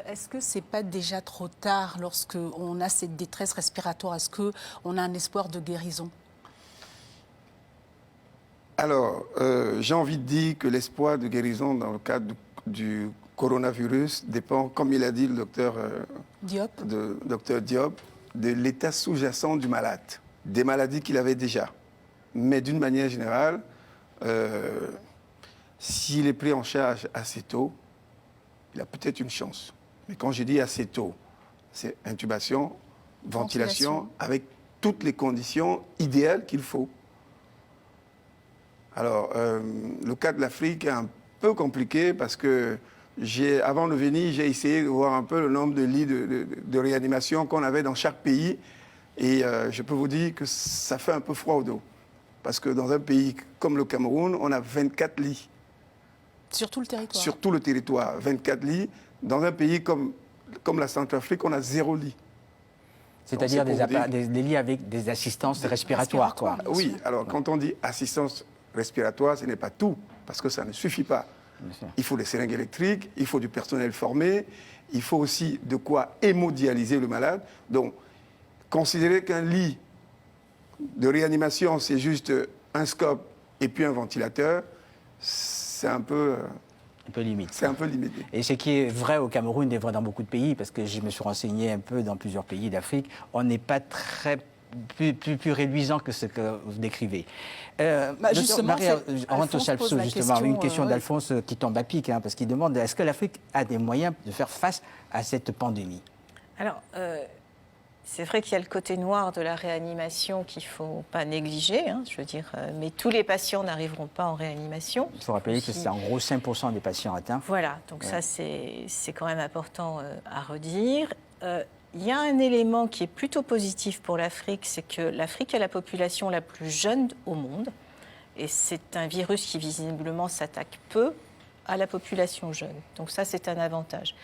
Est-ce que ce n'est pas déjà trop tard lorsqu'on a cette détresse respiratoire? Est-ce qu'on a un espoir de guérison? Alors, j'ai envie de dire que l'espoir de guérison dans le cadre du coronavirus dépend, comme il a dit le docteur Diop, de l'état sous-jacent du malade, des maladies qu'il avait déjà. Mais d'une manière générale, s'il est pris en charge assez tôt, il a peut-être une chance. Mais quand je dis assez tôt, c'est intubation, ventilation, avec toutes les conditions idéales qu'il faut. Alors, le cas de l'Afrique est un peu compliqué parce que avant de venir, j'ai essayé de voir un peu le nombre de lits de réanimation qu'on avait dans chaque pays. Et je peux vous dire que ça fait un peu froid au dos. Parce que dans un pays comme le Cameroun, on a 24 lits. Sur tout le territoire? Sur tout le territoire, 24 lits. Dans un pays comme la Centrafrique, on a 0 lit. C'est-à-dire des lits avec des assistances respiratoires, quoi. Oui, alors quand on dit assistance respiratoire, ce n'est pas tout, parce que ça ne suffit pas. Il faut des seringues électriques, il faut du personnel formé, il faut aussi de quoi hémodialyser le malade. Donc, considérer qu'un lit de réanimation, c'est juste un scope et puis un ventilateur, c'est un peu limite. C'est un peu limité. Et ce qui est vrai au Cameroun est vrai dans beaucoup de pays, parce que je me suis renseigné un peu dans plusieurs pays d'Afrique, on n'est pas plus réduisant que ce que vous décrivez. Justement, une question d'Alphonse qui tombe à pic, parce qu'il demande est-ce que l'Afrique a des moyens de faire face à cette pandémie? Alors, c'est vrai qu'il y a le côté noir de la réanimation qu'il ne faut pas négliger, je veux dire, mais tous les patients n'arriveront pas en réanimation. Il faut rappeler que c'est en gros 5% des patients atteints. Voilà, donc ça c'est quand même important à redire. Il y a un élément qui est plutôt positif pour l'Afrique, c'est que l'Afrique a la population la plus jeune au monde, et c'est un virus qui visiblement s'attaque peu à la population jeune. Donc ça c'est un avantage.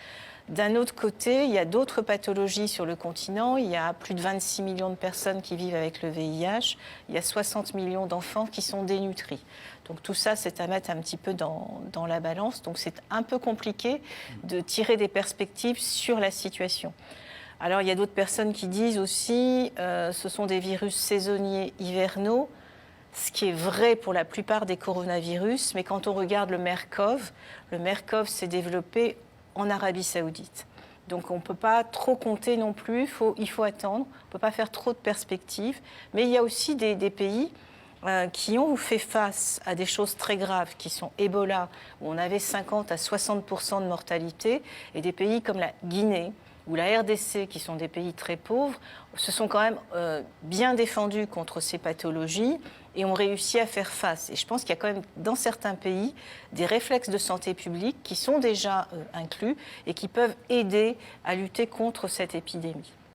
D'un autre côté, il y a d'autres pathologies sur le continent. Il y a plus de 26 millions de personnes qui vivent avec le VIH. Il y a 60 millions d'enfants qui sont dénutris. Donc tout ça, c'est à mettre un petit peu dans la balance. Donc c'est un peu compliqué de tirer des perspectives sur la situation. Alors il y a d'autres personnes qui disent aussi ce sont des virus saisonniers hivernaux, ce qui est vrai pour la plupart des coronavirus. Mais quand on regarde le MERS-CoV s'est développé en Arabie Saoudite. Donc on ne peut pas trop compter non plus, il faut attendre, on ne peut pas faire trop de perspectives. Mais il y a aussi des pays qui ont fait face à des choses très graves, qui sont Ebola, où on avait 50 à 60% de mortalité, et des pays comme la Guinée ou la RDC, qui sont des pays très pauvres, se sont quand même bien défendus contre ces pathologies et ont réussi à faire face. Et je pense qu'il y a quand même, dans certains pays, des réflexes de santé publique qui sont déjà inclus et qui peuvent aider à lutter contre cette épidémie.